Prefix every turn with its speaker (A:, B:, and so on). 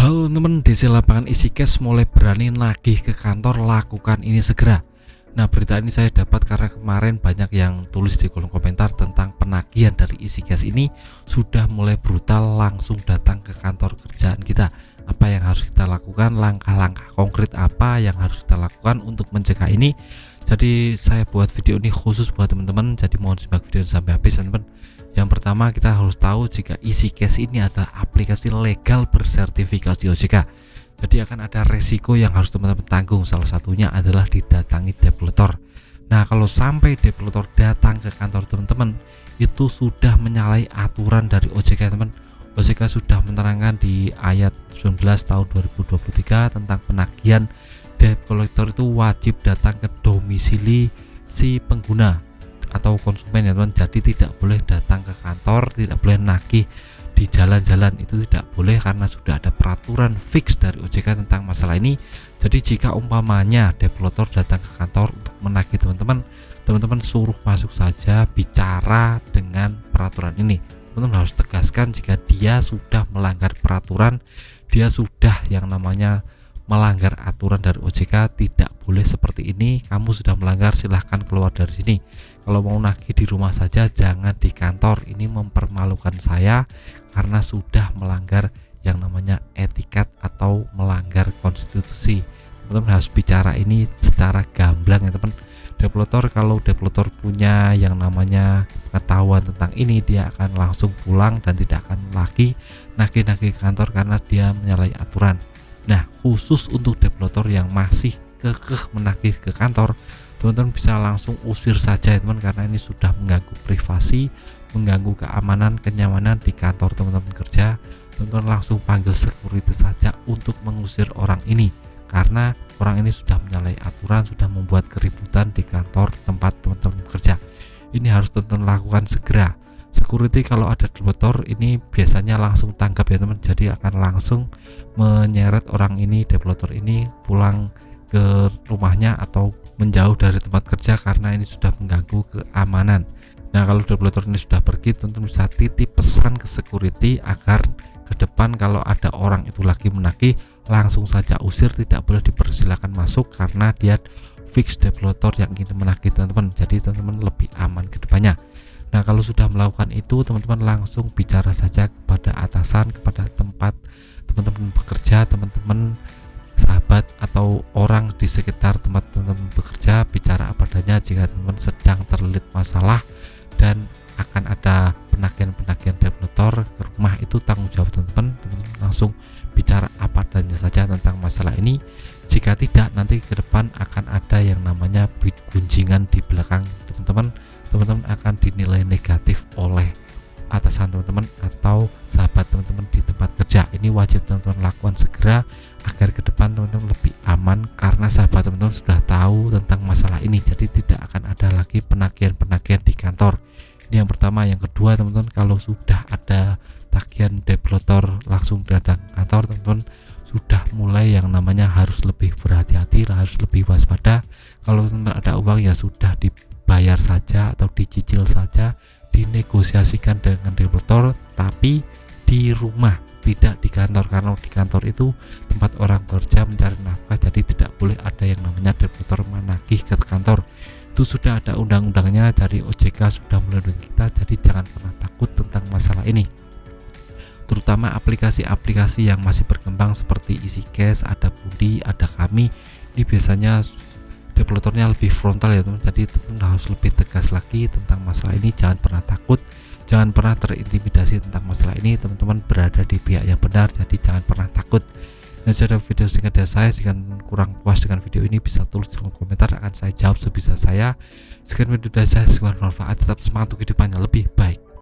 A: Halo teman, DC Lapangan Isi Cash mulai berani nagih ke kantor, lakukan ini segera. Nah, berita ini saya dapat karena kemarin banyak yang tulis di kolom komentar tentang penagihan dari Isi Cash ini sudah mulai brutal, langsung datang ke kantor kerjaan kita. Apa yang harus kita lakukan, langkah-langkah konkret apa yang harus kita lakukan untuk mencegah ini. Jadi saya buat video ini khusus buat teman-teman, jadi mohon simak video sampai habis teman-teman. Yang pertama, kita harus tahu jika Isi Cash ini adalah aplikasi legal bersertifikasi OJK. Jadi akan ada resiko yang harus teman-teman tanggung. Salah satunya adalah didatangi developer. Nah, kalau sampai developer datang ke kantor teman-teman, itu sudah menyalahi aturan dari OJK teman. OJK sudah menerangkan di ayat 19 tahun 2023 tentang penagihan. Debt collector itu wajib datang ke domisili si pengguna atau konsumen ya teman. Jadi tidak boleh datang ke kantor, tidak boleh nagih di jalan-jalan, itu tidak boleh karena sudah ada peraturan fix dari OJK tentang masalah ini. Jadi jika umpamanya developer datang ke kantor untuk menagih teman-teman suruh masuk saja, bicara dengan peraturan ini. Teman-teman harus tegaskan jika dia sudah melanggar peraturan, dia sudah yang namanya melanggar aturan dari OJK, tidak boleh seperti ini. Kamu sudah melanggar, silahkan keluar dari sini. Kalau mau nagih di rumah saja, jangan di kantor. Ini mempermalukan saya karena sudah melanggar yang namanya etikat atau melanggar konstitusi. Teman-teman harus bicara ini secara gamblang ya teman. Developer, kalau developer punya yang namanya pengetahuan tentang ini, dia akan langsung pulang dan tidak akan lagi nagih-nagih ke kantor karena dia menyalahi aturan. Nah, khusus untuk developer yang masih kekeh menagih ke kantor, teman-teman bisa langsung usir saja ya teman, karena ini sudah mengganggu privasi, mengganggu keamanan, kenyamanan di kantor teman-teman kerja. Teman-teman langsung panggil security saja untuk mengusir orang ini, karena orang ini sudah menyalahi aturan, sudah membuat keributan di kantor tempat teman-teman kerja. Ini harus teman-teman lakukan segera. Security kalau ada developer ini biasanya langsung tanggap ya teman, jadi akan langsung menyeret orang ini, developer ini pulang ke rumahnya atau menjauh dari tempat kerja karena ini sudah mengganggu keamanan. Nah, kalau developer ini sudah pergi, teman-teman bisa titip pesan ke security agar ke depan kalau ada orang itu lagi menagih, langsung saja usir, tidak boleh dipersilakan masuk karena dia fix developer yang ingin menagih teman-teman. Jadi teman-teman lebih aman ke depannya. Nah, kalau sudah melakukan itu, teman-teman langsung bicara saja kepada atasan, kepada tempat teman-teman bekerja, teman-teman sahabat atau orang di sekitar tempat teman-teman bekerja, bicara apa adanya jika teman-teman sedang terlilit masalah dan akan ada penagihan developer ke rumah. Itu tanggung jawab teman-teman. Teman-teman langsung bicara apa adanya saja tentang masalah ini. Jika tidak, nanti ke depan akan ada yang namanya gunjingan di belakang teman-teman akan dinilai negatif oleh atasan teman-teman atau sahabat teman-teman di tempat kerja. Ini wajib teman-teman lakukan segera agar ke depan teman-teman lebih aman, karena sahabat teman-teman sudah tahu tentang masalah ini, jadi tidak akan ada lagi penagihan di kantor. Ini yang pertama. Yang kedua, teman-teman, kalau sudah ada tagihan developer langsung datang ke kantor, teman-teman sudah mulai yang namanya harus lebih berhati-hati, harus lebih waspada. Kalau teman-teman ada uang ya sudah dibayar saja atau dicicil saja, dinegosiasikan dengan developer, tapi di rumah, tidak di kantor, karena di kantor itu tempat orang kerja mencari nafkah, jadi tidak boleh ada yang namanya developer menagih ke kantor. Itu sudah ada undang-undangnya dari OJK, sudah melindungi kita, jadi jangan pernah takut tentang masalah ini. Terutama aplikasi-aplikasi yang masih berkembang seperti Isi Cash, ada Budi, ada Kami, ini biasanya developernya lebih frontal ya teman. Jadi teman harus lebih tegas lagi tentang masalah ini. Jangan pernah takut, jangan pernah terintimidasi tentang masalah ini. Teman-teman berada di pihak yang benar, jadi jangan pernah takut. Nah, ada video singkat dari saya. Jika kurang puas dengan video ini, bisa tulis di kolom komentar, akan saya jawab sebisa saya. Sekian video dari saya, semoga bermanfaat. Tetap semangat untuk kehidupannya lebih baik.